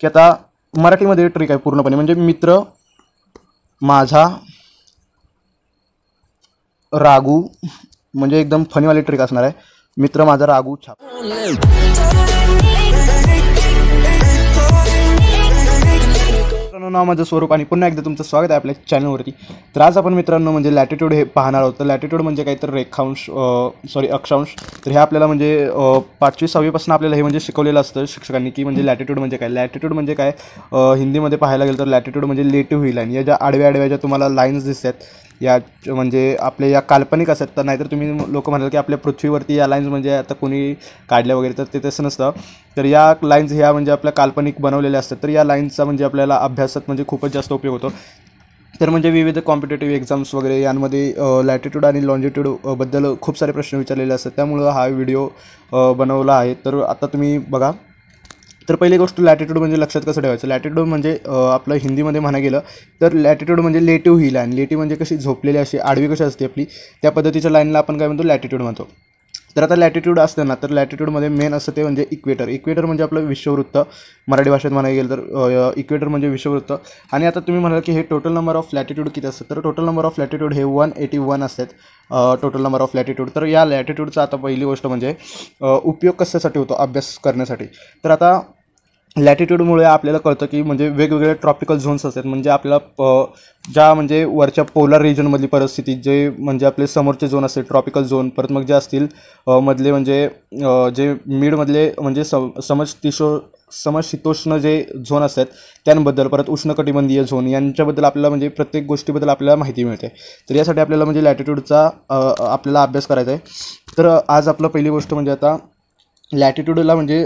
की आता मराठीमध्ये ट्रिक आहे पूर्णपणे, म्हणजे मित्र माझा रागू, म्हणजे एकदम फनीवाली ट्रिक असणार आहे, मित्र माझा रागू छाप. नाव माझं स्वरूप आणि पुन्हा एकदा तुमचं स्वागत आहे आपल्या चॅनलवरती. तर आज आपण मित्रांनो म्हणजे लॅटिट्यूड हे पाहणार आहोत. तर लॅटिट्यूड म्हणजे काय तर रेखांश अक्षांश. तर हे आपल्याला म्हणजे 5वी 6वी पासून आपल्याला हे म्हणजे शिकवलेलं असतं शिक्षकांनी की म्हणजे लॅटिट्यूड म्हणजे काय. लॅटिट्यूड म्हणजे काय हिंदीमध्ये पाहायला गेलं तर लॅटिट्यूड म्हणजे लेटिव्ह लाईन. या ज्या आडव्या ज्या तुम्हाला लाईन्स दिसतात या म्हणजे आपल्या या काल्पनिक असतात. तर नाहीतर तुम्ही लोक म्हणाल की आपल्या पृथ्वीवरती या लाईन्स म्हणजे आता कोणी काढल्या वगैरे, तर ते तसं नसतं. तर या लाईन्स ह्या म्हणजे आपल्या काल्पनिक बनवलेल्या असतात. तर या लाईन्सचा म्हणजे आपल्याला अभ्यासात म्हणजे खूपच जास्त उपयोग होतो. तर म्हणजे विविध कॉम्पिटेटिव्ह एक्झाम्स वगैरे यांमध्ये लॅटिट्यूड आणि लॉन्जिट्यूडबद्दल खूप सारे प्रश्न विचारलेले असतात. त्यामुळं हा व्हिडिओ बनवला आहे. तर आता तुम्ही बघा. तर पहिली गोष्ट लॅटिट्यूड म्हणजे लक्षात कसं ठेवायचं. लॅटिट्यूड म्हणजे आपलं हिंदीमध्ये म्हणा गेलं तर लॅटिट्यूड म्हणजे लेटिव्ह ही लाईन. लेटिव्ह म्हणजे कशी झोपलेली अशी आडवी कशी असते आपली, त्या पद्धतीच्या लाईनला आपण काय म्हणतो लॅटिट्यूड म्हणतो. तर आता लॅटिट्यूड असतं ना, तर लॅटिट्यूडमध्ये मेन असतं ते म्हणजे इक्वेटर. इक्वेटर म्हणजे आपलं विषुववृत्त, मराठी भाषेत म्हणायला गेलं तर इक्वेटर म्हणजे विषुववृत्त. आणि आता तुम्ही म्हणाल की हे टोटल नंबर ऑफ लॅटिट्यूड किती असतं, तर टोटल नंबर ऑफ लॅटिट्यूड हे 181 असतात टोटल नंबर ऑफ लॅटिट्यूड. तर या लॅटिट्यूडचा आता पहिली गोष्ट म्हणजे उपयोग कशासाठी होतो अभ्यास करण्यासाठी. तर आता लॅटिट्यूडमुळे आपल्याला कळतं की म्हणजे वेगवेगळे ट्रॉपिकल झोन्स असतात. म्हणजे आपल्याला ज्या म्हणजे वरच्या पोलर रिजनमधली परिस्थिती, जे म्हणजे आपले समोरचे झोन असतील ट्रॉपिकल झोन, परत मग जे असतील मधले म्हणजे जे मिडमधले म्हणजे समशीतोष्ण जे झोन असतात त्यांबद्दल, परत उष्णकटिबंधीय झोन यांच्याबद्दल आपल्याला म्हणजे प्रत्येक गोष्टीबद्दल आपल्याला माहिती मिळते. तर यासाठी आपल्याला म्हणजे लॅटिट्यूडचा आपल्याला अभ्यास करायचा आहे. तर आज आपलं पहिली गोष्ट म्हणजे आता लॅटिट्यूडला म्हणजे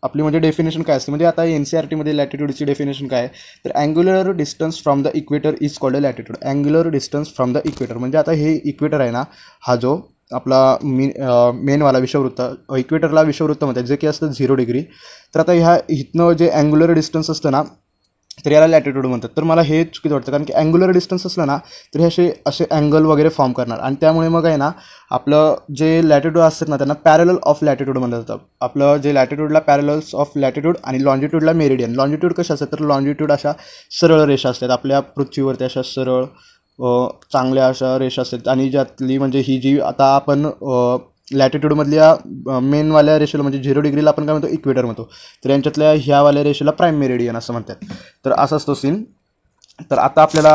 आपली म्हणजे डेफिनेशन काय असते. म्हणजे आता NCERTमध्ये लॅटिट्यूडची डेफिनेशन काय आहे, तर angular distance from the equator is called a latitude. Angular distance from the equator म्हणजे आता हे इक्वेटर आहे ना, हा जो आपला मेनवाला विषुववृत्त, इक्वेटरला विषुववृत्त म्हणतात, जे की असतं 0 डिग्री. तर आता ह्या इथनं जे अँग्युलर डिस्टन्स असतं ना, तर याला लॅटिट्यूड म्हणतात. तर मला हे चुकीचं वाटतं, कारण की अँग्युलर डिस्टन्स असलं ना तर हे असे अँगल वगैरे फॉर्म करणार, आणि त्यामुळे मग आहे ना आपलं जे लॅटिट्यूड असतात ना त्यांना पॅरलल ऑफ लॅटिट्यूड म्हणलं जातं. आपलं जे लॅटिट्यूडला पॅरलल्स ऑफ लॅटिट्यूड आणि लॉन्जिट्यूडला मेरिडियन. लॉन्जिट्यूड कशा असतात, तर लॉन्जिट्यूड अशा सरळ रेषा असतात आपल्या पृथ्वीवरती, अशा सरळ चांगल्या अशा रेषा असतात. आणि ज्यातली म्हणजे ही जी आता आपण लॅटिट्यूडमधल्या मेनवाल्या रेषेला म्हणजे 0 डिग्रीला आपण काय म्हणतो इक्वेटर म्हणतो. तर यांच्यातल्या ह्यावाल्या रेषेला प्राईम मेरिडियन असं म्हणतात. तर असं असतो सीन. तर आता आपल्याला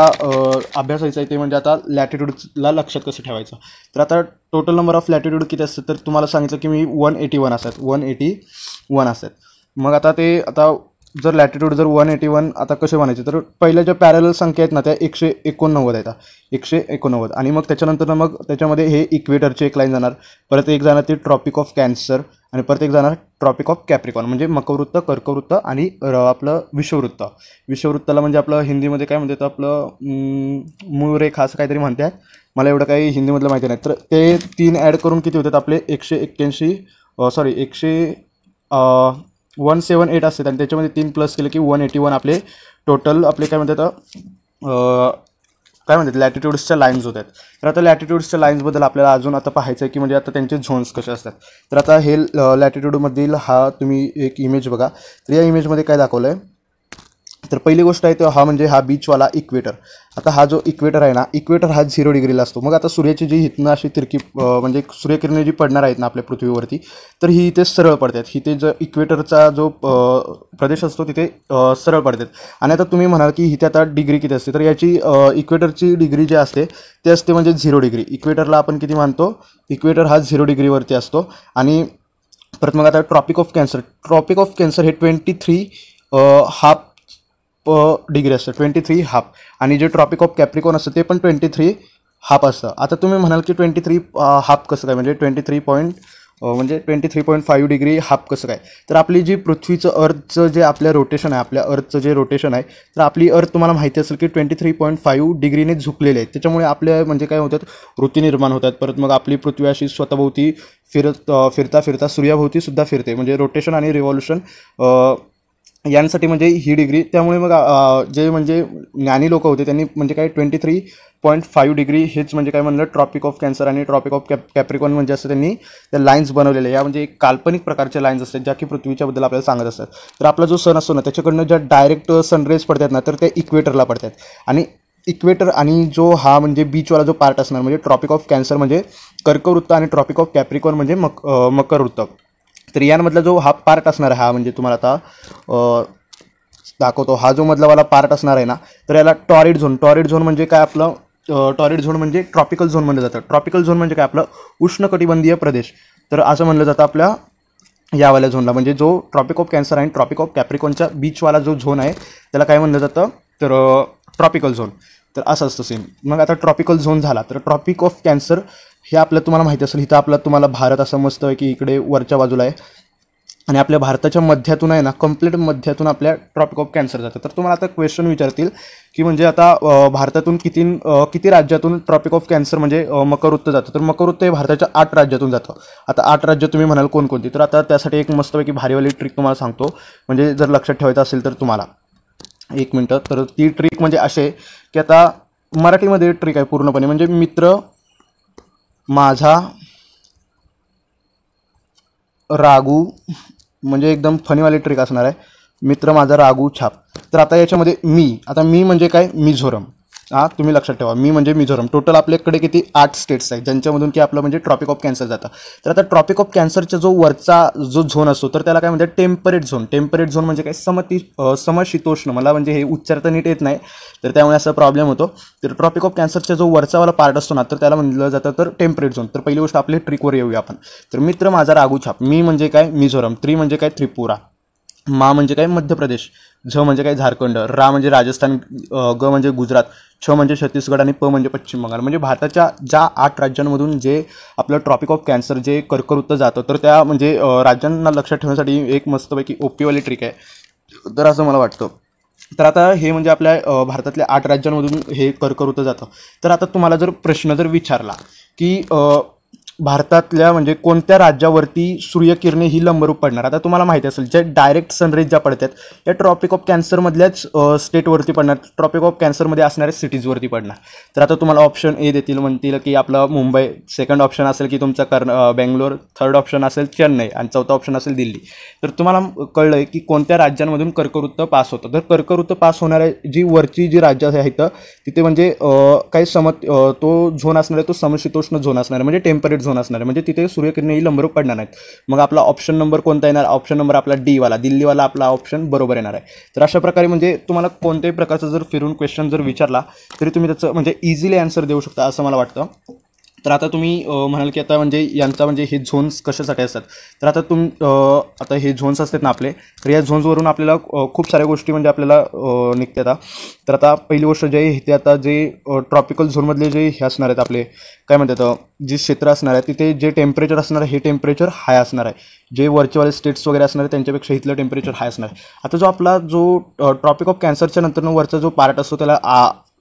अभ्यासायचं आहे ते म्हणजे आता लॅटिट्यूडला लक्षात कसं ठेवायचं. तर आता टोटल नंबर ऑफ लॅटिट्यूड किती असतात, तर तुम्हाला सांगितलं की मी 181 असतात, 181 असतात. मग आता ते आता जर लॅटिट्यूड जर 181 आता कसे म्हणायचे, तर पहिल्या ज्या पॅरलल संख्या आहेत ना त्या 189 आहेत, 189. आणि मग त्याच्यानंतर मग त्याच्यामध्ये हे इक्वेटरची एक लाईन जाणार, परत एक जाणार ती ट्रॉपिक ऑफ कॅन्सर, आणि परत एक जाणार ट्रॉपिक ऑफ कॅप्रिकॉन म्हणजे मकरवृत्त, कर्कवृत्त आणि आपलं विषुववृत्त. विषुववृत्ताला म्हणजे आपलं हिंदीमध्ये काय म्हणतात, आपलं मूळ रेखा असं काहीतरी म्हणतात, मला एवढं काही हिंदीमधलं माहिती नाही. तर ते 3 ॲड करून किती होतात आपले 178 असतात, आणि त्याच्यामध्ये 3 प्लस केलं की 181 आपले टोटल आपले काय म्हणतात लॅटिट्यूड्सच्या लाईन्स होतात. तर आता लॅटिट्यूड्सच्या लाईन्सबद्दल आपल्याला अजून आता पाहायचं आहे की म्हणजे आता त्यांचे झोन्स कसे असतात. तर आता हे लॅटिट्यूडमधील हा तुम्ही एक इमेज बघा. तर या इमेजमध्ये काय दाखवलं आहे, तर पहिली गोष्ट आहे तो हा म्हणजे हा बीचवाला इक्वेटर. आता हा जो इक्वेटर आहे ना, इक्वेटर हा 0 डिग्रीला असतो. मग आता सूर्याची जी हितनं अशी तिरकी म्हणजे सूर्यकिरणे जी पडणार आहेत ना आपल्या पृथ्वीवरती, तर ही इथे सरळ पडतात. इथे जो इक्वेटरचा जो प्रदेश असतो तिथे सरळ पडतात. आणि आता तुम्ही म्हणाल की इथे आता डिग्री किती असते, तर याची इक्वेटरची डिग्री जी असते ते असते म्हणजे 0 डिग्री. इक्वेटरला आपण किती मानतो, इक्वेटर हा 0 डिग्रीवरती असतो. आणि परत मग आता ट्रॉपिक ऑफ कॅन्सर हे 23 हाफ डिग्री असतं, 23 हाफ. आणि जे ट्रॉपिक ऑफ कॅप्रिकॉन असतं ते पण 23 हाफ असतं. आता तुम्ही म्हणाल की 23 हाफ कसं काय, म्हणजे 23.5 डिग्री हाफ कसं काय. तर आपली जी पृथ्वीचं अर्थचं जे आपल्या रोटेशन आहे, आपल्या अर्थचं जे रोटेशन आहे, तर आपली अर्थ तुम्हाला माहिती असेल की 23.5 डिग्रीने झुकलेले आहे. त्याच्यामुळे आपल्या म्हणजे काय होतात, ऋतू निर्माण होतात. परत मग आपली पृथ्वी अशी स्वतःभोवती फिरता सूर्याभोवती सुद्धा फिरते. म्हणजे रोटेशन आणि रिव्हॉल्युशन यांसाठी म्हणजे ही डिग्री. त्यामुळे मग जे म्हणजे ज्ञानी लोक होते त्यांनी म्हणजे काय 23.5 डिग्री हेच म्हणजे काय म्हणलं ट्रॉपिक ऑफ कॅन्सर आणि ट्रॉपिक ऑफ कॅप्रिकॉर्न म्हणजे असं त्यांनी त्या लाईन्स बनवलेल्या. या म्हणजे एक काल्पनिक प्रकारच्या लाईन्स असतात ज्या की पृथ्वीच्याबद्दल आपल्याला सांगत असतात. तर आपला जो सन असतो ना त्याच्याकडनं ज्या डायरेक्ट सनरेज पडतात ना तर त्या इक्वेटरला पडतात. आणि इक्वेटर आणि जो हा म्हणजे बीचवाला जो पार्ट असणार म्हणजे ट्रॉपिक ऑफ कॅन्सर म्हणजे कर्कवृत्त आणि ट्रॉपिक ऑफ कॅप्रिकॉर्न म्हणजे मकरवृत्त. तर यांमधला जो हा पार्ट असणार आहे हा म्हणजे तुम्हाला आता दाखवतो. हा जो मधलावाला पार्ट असणार आहे ना तर याला टॉरिड झोन म्हणजे काय आपलं टॉरिड झोन म्हणजे ट्रॉपिकल झोन म्हणलं जातं. ट्रॉपिकल झोन म्हणजे काय आपलं उष्णकटिबंधीय प्रदेश. तर असं म्हणलं जातं आपल्या यावाल्या झोनला म्हणजे जो ट्रॉपिक ऑफ कॅन्सर आणि ट्रॉपिक ऑफ कॅप्रिकॉनच्या बीचवाला जो झोन आहे त्याला काय म्हणलं जातं तर ट्रॉपिकल झोन. तर असं असतं सेम. मग आता ट्रॉपिकल झोन झाला तर ट्रॉपिक ऑफ कॅन्सर हे आपलं तुम्हाला माहिती असेल. इथं आपलं तुम्हाला भारत असं मस्त आहे की इकडे वरच्या बाजूला आहे आणि आपल्या भारताच्या मध्यातून आहे ना कंप्लीट मध्यातून आपल्या ट्रॉपिक ऑफ कॅन्सर जातं. तर तुम्हाला आता क्वेश्चन विचारतील की म्हणजे आता भारतातून किती राज्यातून ट्रॉपिक ऑफ कॅन्सर म्हणजे मकरवृत्त जातं. तर मकरवृत्त हे भारताच्या 8 राज्यातून जातं. आता 8 राज्य तुम्ही म्हणाल कोणकोणती. तर आता त्यासाठी एक मस्तपैकी भारीवाली ट्रिक तुम्हाला सांगतो म्हणजे जर लक्षात ठेवायचं असेल तर तुम्हाला 1 मिनटं. तर ती ट्रिक म्हणजे असे की आता मराठीमध्ये ट्रिक आहे पूर्णपणे म्हणजे मित्र माझा रागू म्हणजे एकदम फनीवाली ट्रिक असणार आहे. मित्र माझा रागू छाप. तर आता याच्यामध्ये मी म्हणजे काय मिझोरम. तुम्ही लक्षात ठेवा मी म्हणजे मिझोरम. टोटल आपल्याकडे किती 8 स्टेट्स आहेत ज्यांच्यामधून की आपलं म्हणजे ट्रॉपिक ऑफ कॅन्सर जातं. तर आता ट्रॉपिक ऑफ कॅन्सरचा जो वरचा जो झोन असतो तर त्याला काय म्हणतात टेम्परेट झोन. टेम्परेट झोन म्हणजे काय समशीतोष्ण. मला म्हणजे हे उच्चार तर नीट येत नाही तर त्यामुळे असा प्रॉब्लेम होतो. तर ट्रॉपिक ऑफ कॅन्सरचा जो वरचावाला पार्ट असतो ना तर त्याला म्हणलं जातं तर टेम्परेट झोन. तर पहिली गोष्ट आपल्या ट्रिकवर येऊया आपण. तर मित्र माझा रागू छाप. मी म्हणजे काय मिझोरम. म्हणजे काय त्रिपुरा. मा म्हणजे काय मध्य प्रदेश. झ म्हणजे काय झारखंड. रा म्हणजे राजस्थान. ग म्हणजे गुजरात. छ म्हणजे छत्तीसगड आणि प म्हणजे पश्चिम बंगाल. म्हणजे भारताच्या ज्या 8 राज्यांमधून जे आपलं ट्रॉपिक ऑफ कॅन्सर जे कर्कवृत्त जातं तर त्या म्हणजे राज्यांना लक्षात ठेवण्यासाठी एक मस्तपैकी ओपीवाली ट्रिक आहे. तर असं मला वाटतं. तर आता हे म्हणजे आपल्या भारतातल्या 8 राज्यांमधून हे कर्कवृत्त जातं. तर आता तुम्हाला जर प्रश्न जर विचारला की भारतातल्या म्हणजे कोणत्या राज्यावरती सूर्यकिरणे ही लंबरूप पडणार. आता तुम्हाला माहिती असेल ज्या डायरेक्ट सनरेज ज्या पडतात या ट्रॉपिक ऑफ कॅन्सरमधल्याच स्टेटवरती पडणार. ट्रॉपिक ऑफ कॅन्सरमध्ये असणाऱ्या सिटीजवरती पडणार. तर आता तुम्हाला ऑप्शन ए देतील म्हणतील की आपलं मुंबई. सेकंड ऑप्शन असेल की तुमचा बेंगलोर. थर्ड ऑप्शन असेल चेन्नई आणि चौथा ऑप्शन असेल दिल्ली. तर तुम्हाला कळलं आहे की कोणत्या राज्यांमधून कर्कवृत्त पास होतं. तर कर्कवृत्त पास होणाऱ्या जी वरची जी राज्य आहेत तिथे म्हणजे काही तो झोन असणार आहे तो समशीतोष्ण झोन असणार आहे म्हणजे टेम्परेट झोन असणार आहे म्हणजे तिथे सूर्यकिरणेही लंबरूप पडणार नाहीत. मग आपला ऑप्शन नंबर कोणता येणार. ऑप्शन नंबर आपला डी वाला दिल्लीवाला आपला ऑप्शन बरोबर येणार आहे. तर अशा प्रकारे म्हणजे तुम्हाला कोणत्याही प्रकारचा जर फिरून क्वेश्चन जर विचारला तरी तुम्ही त्याचं म्हणजे इझिली आन्सर देऊ शकता असं मला वाटतं. तर आता तुम्ही म्हणाल की आता म्हणजे यांचा म्हणजे हे झोन्स कशासाठी असतात. तर आता आता हे झोन्स असतात ना आपले तर या झोन्सवरून आपल्याला खूप साऱ्या गोष्टी म्हणजे आपल्याला निघतात. तर आता पहिली गोष्ट जे आहे ते आता जे ट्रॉपिकल झोनमधले जे हे असणार आहेत आपले काय म्हणतात जे क्षेत्र असणार आहे तिथे जे टेम्परेचर असणार आहे हे टेम्परेचर हाय असणार आहे. जे वरचेवाले स्टेट्स वगैरे असणार आहे त्यांच्यापेक्षा इथलं टेम्परेचर हाय असणार आहे. आता जो आपला जो ट्रॉपिक ऑफ कॅन्सरच्या नंतर वरचा जो पार्ट असतो त्याला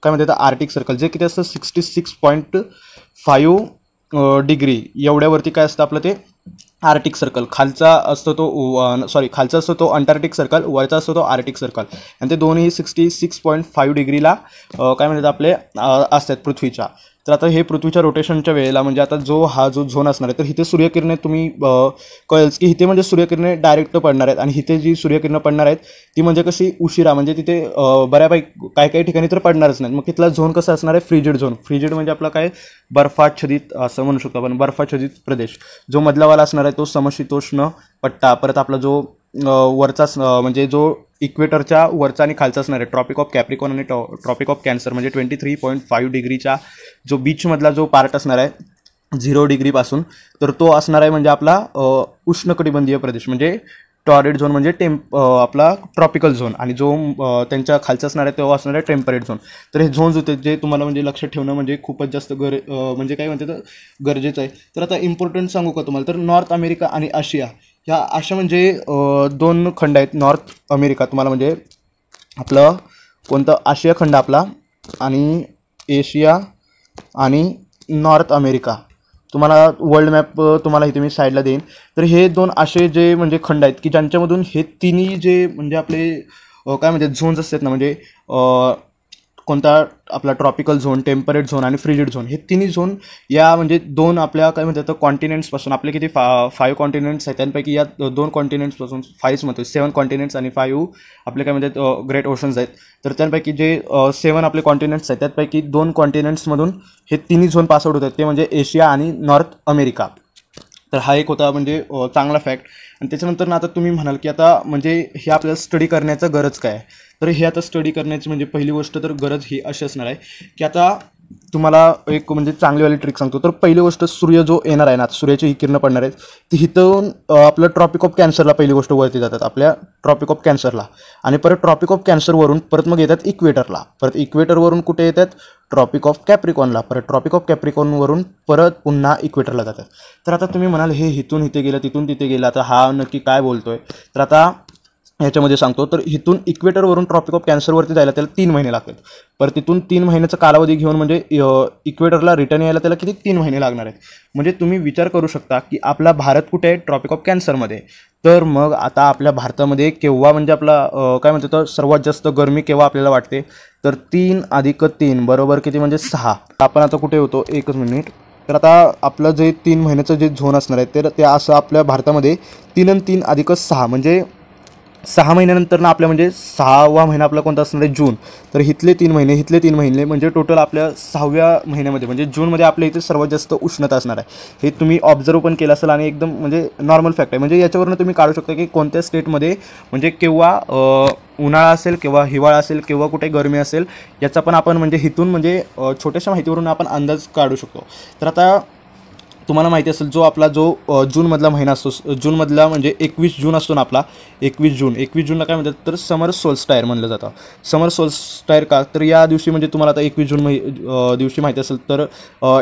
काय म्हणतात आर्टिक सर्कल जे किती असतं 66.5 डिग्री एवढ्यावरती काय असतं आपलं ते आर्टिक सर्कल. खालचा असतो तो अंटार्क्टिक सर्कल. वरचा असतो तो आर्टिक सर्कल आणि ते दोन्ही 66.5 डिग्रीला काय म्हणतात आपले असतात पृथ्वीच्या. तर आता हे पृथ्वीच्या रोटेशनच्या वेळेला म्हणजे आता हा जो झोन असणार आहे तर इथे सूर्यकिरणे तुम्ही कळेल की इथे म्हणजे सूर्यकिरणे डायरेक्ट पडणार आहेत आणि इथे जी सूर्यकिरणं पडणार आहेत ती म्हणजे कशी उशिरा म्हणजे तिथे बऱ्यापैकी काही ठिकाणी तर पडणारच नाहीत. मग तिथला झोन कसा असणार आहे फ्रिजिड झोन. फ्रिजिड म्हणजे आपला काय बर्फाच्छादित असं म्हणू शकतो आपण बर्फाच्छादित प्रदेश. जो मधलावाला असणार आहे तो समशीतोष्ण पट्टा. परत आपला जो वरचा म्हणजे जो इक्वेटरच्या वरचा आणि खालचा असणार आहे ट्रॉपिक ऑफ कॅप्रिकॉर्न आणि ट्रॉपिक ऑफ कॅन्सर म्हणजे 23.5 डिग्रीचा जो बीचमधला जो पार्ट असणार आहे 0 डिग्रीपासून तर तो असणार आहे म्हणजे आपला उष्णकटिबंधीय प्रदेश म्हणजे टॉरिड झोन म्हणजे आपला ट्रॉपिकल झोन आणि जो त्यांच्या खालचा असणार आहे तो असणार आहे टेम्परेट झोन. तर हे झोन्स होते जे तुम्हाला म्हणजे लक्षात ठेवणं म्हणजे खूपच जास्त म्हणजे काय म्हणते तर गरजेचं आहे. तर आता इम्पॉर्टंट सांगू का तुम्हाला तर नॉर्थ अमेरिका आणि आशिया ह्या अशा म्हणजे 2 खंड आहेत. नॉर्थ अमेरिका तुम्हाला म्हणजे आपलं कोणतं आशिया खंड आपला आणि एशिया आणि नॉर्थ अमेरिका तुम्हाला वर्ल्ड मॅप तुम्हाला इथे मी साईडला देईन. तर हे 2 असे जे म्हणजे खंड आहेत की ज्यांच्यामधून हे तिन्ही जे म्हणजे आपले काय म्हणतात झोन्स असतात ना, म्हणजे कोणता आपला ट्रॉपिकल झोन, टेम्परेट झोन आणि फ्रिजिड झोन, हे तिन्ही झोन या म्हणजे 2 आपल्या काय म्हणतात कॉन्टिनेंट्सपासून, आपले किती 5 कॉन्टिनेंट्स आहेत त्यांपैकी या 2 कॉन्टिनेंट्सपासून 5 म्हणतो 7 कॉन्टिनेंट्स आणि 5 आपले काय म्हणतात ग्रेट ओशन्स आहेत. तर त्यांपैकी जे 7 आपले कॉन्टिनेंट्स आहेत त्यापैकी 2 कॉन्टिनेंट्समधून हे तिन्ही झोन पास आउट होतात, ते म्हणजे एशिया आणि नॉर्थ अमेरिका. तर हा एक होता म्हणजे चांगला फॅक्ट. आणि त्याच्यानंतर आता तुम्ही म्हणाल की आता म्हणजे हे आपल्याला स्टडी करण्याचं गरज काय आहे. तर हे आता स्टडी करण्याची म्हणजे पहिली गोष्ट तर गरज ही अशी असणार आहे की आता तुम्हाला एक म्हणजे चांगलीवाली ट्रिक सांगतो. तर पहिली गोष्ट, सूर्य जो येणार आहे ना, सूर्याची ही किरणं पडणार आहेत ती इथून आपलं ट्रॉपिक ऑफ कॅन्सरला पहिली गोष्ट वरती जातात, आपल्या ट्रॉपिक ऑफ कॅन्सरला. आणि परत ट्रॉपिक ऑफ कॅन्सरवरून परत मग येतात इक्वेटरला, परत इक्वेटरवरून कुठे येतात ट्रॉपिक ऑफ कॅप्रिकॉनला, परत ट्रॉपिक ऑफ कॅप्रिकॉनवरून परत पुन्हा इक्वेटरला जातात. तर आता तुम्ही म्हणाल हे इथून इथे गेलं तिथून तिथे गेलं, आता हा नक्की काय बोलतोय. तर आता ह्याच्यामध्ये सांगतो. तर इथून इक्वेटरवरून ट्रॉपिक ऑफ कॅन्सरवरती जायला त्याला 3 महिने लागतात. पर तिथून 3 महिन्याचा कालावधी घेऊन म्हणजे इक्वेटरला रिटर्न यायला त्याला किती 3 महिने लागणार आहेत. म्हणजे तुम्ही विचार करू शकता की आपला भारत कुठे आहे, ट्रॉपिक ऑफ कॅन्सरमध्ये. तर मग आता आपल्या भारतामध्ये केव्हा म्हणजे आपला काय म्हणतो तर सर्वात जास्त गरमी केव्हा आपल्याला वाटते. तर 3 + 3 बरोबर किती म्हणजे 6. आपण आता कुठे होतो, एकच मिनिट. तर आता आपलं जे 3 महिन्याचं जे झोन असणार आहे तर ते असं आपल्या भारतामध्ये 3 आणि 3 + 6 म्हणजे 6 महिन्यानंतर ना आपल्या म्हणजे 6वा महिना आपला कोणता असणार आहे, जून. तर इथले 3 महिने म्हणजे टोटल आपल्या 6व्या महिन्यामध्ये म्हणजे जूनमध्ये आपल्या इथे सर्वात जास्त उष्णता असणार आहे. हे तुम्ही ऑब्झर्व पण केलं असेल आणि एकदम म्हणजे नॉर्मल फॅक्ट आहे. म्हणजे याच्यावरून तुम्ही काढू शकता की कोणत्या स्टेटमध्ये म्हणजे केव्हा उन्हाळा असेल, केव्हा हिवाळा असेल, केव्हा कुठे गरमी असेल, याचा पण आपण म्हणजे इथून म्हणजे छोट्याशा माहितीवरून आपण अंदाज काढू शकतो. तर आता तुम्हाला माहिती असेल जो आपला जो जूनमधला महिना असतो, जूनमधला म्हणजे 21 जून असतो ना आपला, 21 जूनला काय म्हणतात तर समर सोल्स्टायर म्हणलं जातं. समर सोल्स्टायर का, तर या दिवशी म्हणजे तुम्हाला आता 21 जून दिवशी माहिती असेल तर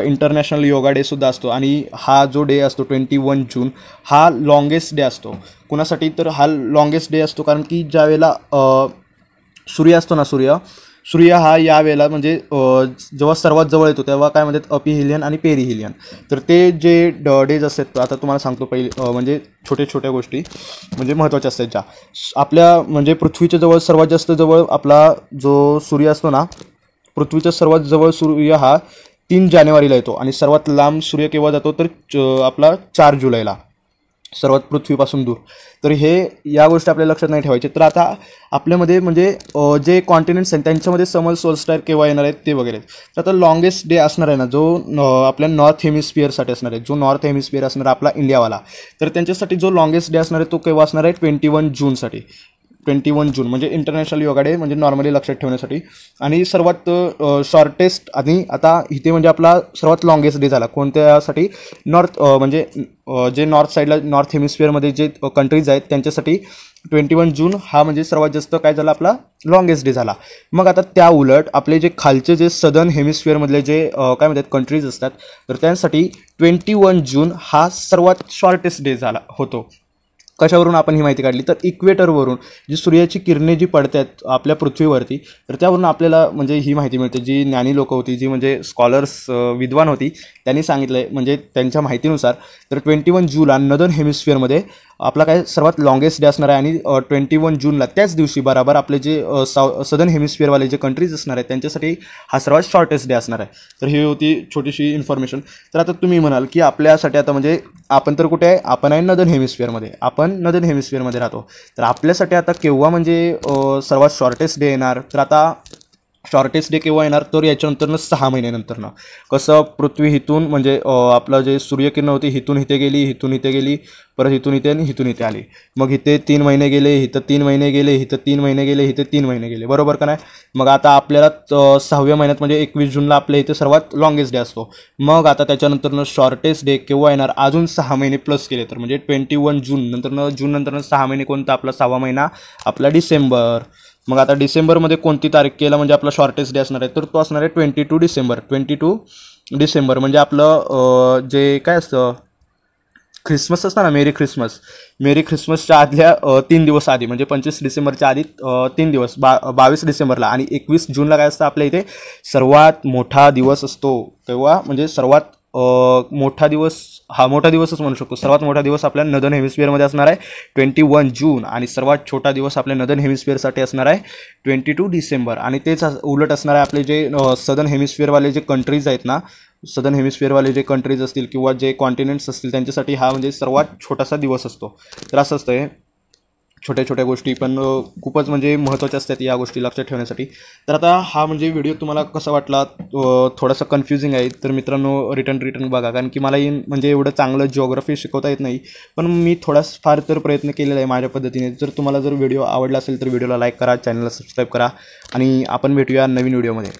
इंटरनॅशनल योगा डेसुद्धा असतो. आणि हा जो डे असतो 21 जून हा लॉंगेस्ट डे असतो. कुणासाठी, तर हा लॉंगेस्ट डे असतो कारण की ज्यावेळेला सूर्य असतो ना, सूर्य हा यावेळेला म्हणजे जेव्हा सर्वात जवळ येतो तेव्हा काय म्हणतात अपिहिलियन आणि पेरिहिलियन. तर ते जे डेज असतात, आता तुम्हाला सांगतो पहिले म्हणजे छोट्या गोष्टी म्हणजे महत्त्वाच्या असतात ज्या आपल्या म्हणजे पृथ्वीच्या जवळ सर्वात जास्त जवळ आपला जो सूर्य असतो ना, पृथ्वीच्या सर्वात जवळ सूर्य हा 3 जानेवारीला येतो. आणि सर्वात लांब सूर्य केव्हा जातो तर आपला 4 जुलैला, सर्वात पृथ्वीपासून दूर. तर हे या गोष्टी आपल्या लक्षात नाही ठेवायचे. तर आता आपल्यामध्ये म्हणजे जे कॉन्टिनेंट्स आहेत त्यांच्यामध्ये समर सोल्स्टायर केव्हा येणार आहेत ते वगैरे. तर आता लॉंगेस्ट डे असणार आहे ना जो आपल्या नॉर्थ हेमिस्फिअरसाठी असणार आहे, जो नॉर्थ हेमिस्फिअर असणार आहे आपला इंडियावाला, तर त्यांच्यासाठी जो लॉंगेस्ट डे असणार आहे तो केव्हा असणार आहे 21 जूनसाठी. 21 जून म्हणजे इंटरनॅशनल योगा डे म्हणजे नॉर्मली लक्षात ठेवण्यासाठी. आणि सर्वात शॉर्टेस्ट आणि आता इथे म्हणजे आपला सर्वात लॉंगेस्ट डे झाला कोणत्यासाठी, नॉर्थ म्हणजे जे नॉर्थ साईडला नॉर्थ हेमिस्फिअरमध्ये जे कंट्रीज आहेत त्यांच्यासाठी 21 जून हा म्हणजे सर्वात जास्त काय झाला आपला लॉंगेस्ट डे झाला. मग आता त्या उलट आपले जे खालचे जे सदर्न हेमिस्फिअरमधले जे काय म्हणतात कंट्रीज असतात तर त्यांसाठी 21 जून हा सर्वात शॉर्टेस्ट डे झाला होतो. कशावरून आपण ही माहिती काढली, तर इक्वेटरवरून जी सूर्याची किरणे जी पडतात आपल्या पृथ्वीवरती, तर त्यावरून आपल्याला म्हणजे ही माहिती मिळते. जी ज्ञानी लोकं होती, जी म्हणजे स्कॉलर्स विद्वान होती, त्यांनी सांगितलं आहे म्हणजे त्यांच्या माहितीनुसार तर 21 जूनला नदर्न हेमिस्फिअरमध्ये आपला काय सर्वात लॉंगेस्ट डे असणार आहे. आणि 21 जूनला त्याच दिवशी बरोबर आपले जे सदर्न हेमिस्फिअरवाले जे कंट्रीज असणार आहेत त्यांच्यासाठी हा सर्वात शॉर्टेस्ट डे असणार आहे. तर ही होती छोटीशी इन्फॉर्मेशन. तर आता तुम्ही म्हणाल की आपल्यासाठी आता म्हणजे आपण तर कुठे आहे, आपण आहे नदर्न हेमिस्फिअरमध्ये, आपण नदर्न हेमिस्फिअरमध्ये राहतो. तर आपल्यासाठी आता केव्हा म्हणजे सर्वात शॉर्टेस्ट डे येणार, तर आता शॉर्टेस्ट डे केव्हा येणार तर याच्यानंतरनं 6 महिन्यानंतरनं. कसं पृथ्वी हिथून म्हणजे आपलं जे सूर्यकिरणं होती हिथून इथे गेली, हिथून इथे गेली, परत हिथून इथे आणि हिथून इथे आली. मग इथे 3 महिने गेले, इथं 3 महिने गेले, इथं 3 महिने गेले, इथे 3 महिने गेले, बरोबर का नाही. मग आता आपल्याला 6व्या महिन्यात म्हणजे 21 जूनला आपल्या इथे सर्वात लॉंगेस्ट डे असतो. मग आता त्याच्यानंतरनं शॉर्टेस्ट डे केव्हा येणार, अजून 6 महिने प्लस केले तर म्हणजे 21 जून नंतरनं 6 महिने कोणता आपला 6वा महिना आपला डिसेंबर. मग आता डिसेंबरमध्ये कोणती तारीख केला म्हणजे आपला शॉर्टेस्ट डे असणार आहे तर तो असणार आहे 22 डिसेंबर. 22 डिसेंबर म्हणजे आपलं जे काय असतं ख्रिसमस असतं ना, मेरी ख्रिसमसच्या आदल्या 3 दिवस आधी म्हणजे 25 डिसेंबरच्या आधी 3 दिवस 22 डिसेंबरला आणि 21 जूनला काय असतं आपल्या इथे सर्वात मोठा दिवस असतो. तेव्हा म्हणजे सर्वात मोठा दिवस, हा मोठा दिवसच म्हणू शकतो. सर्वात मोठा दिवस आपल्या नदर्न हेमिस्फिअरमध्ये असणार आहे 21 जून आणि सर्वात छोटा दिवस आपल्या नदर्न हेमिस्फिअरसाठी असणार आहे 22 डिसेंबर. आणि तेच उलट असणार आहे आपले जे सदर्न हेमिस्फिअरवाले जे कंट्रीज आहेत ना, सदर्न हेमिस्फिअरवाले जे कंट्रीज असतील किंवा जे कॉन्टिनेंट्स असतील त्यांच्यासाठी हा म्हणजे सर्वात छोटासा दिवस असतो. तर असं असतं हे छोट्या छोट्या गोष्टी पण खूपच म्हणजे महत्त्वाच्या असतात या गोष्टी लक्षात ठेवण्यासाठी. तर आता हा म्हणजे व्हिडिओ तुम्हाला कसा वाटला, थोडासा कन्फ्युजिंग आहे तर मित्रांनो रिटर्न बघा, कारण की मला म्हणजे एवढं चांगलं जिओग्राफी शिकवता येत नाही, पण मी फार तर प्रयत्न केलेला आहे माझ्या पद्धतीने. जर तुम्हाला जर व्हिडिओ आवडला असेल तर व्हिडिओला लाईक करा, चॅनलला सबस्क्राईब करा आणि आपण भेटूया नवीन व्हिडिओमध्ये.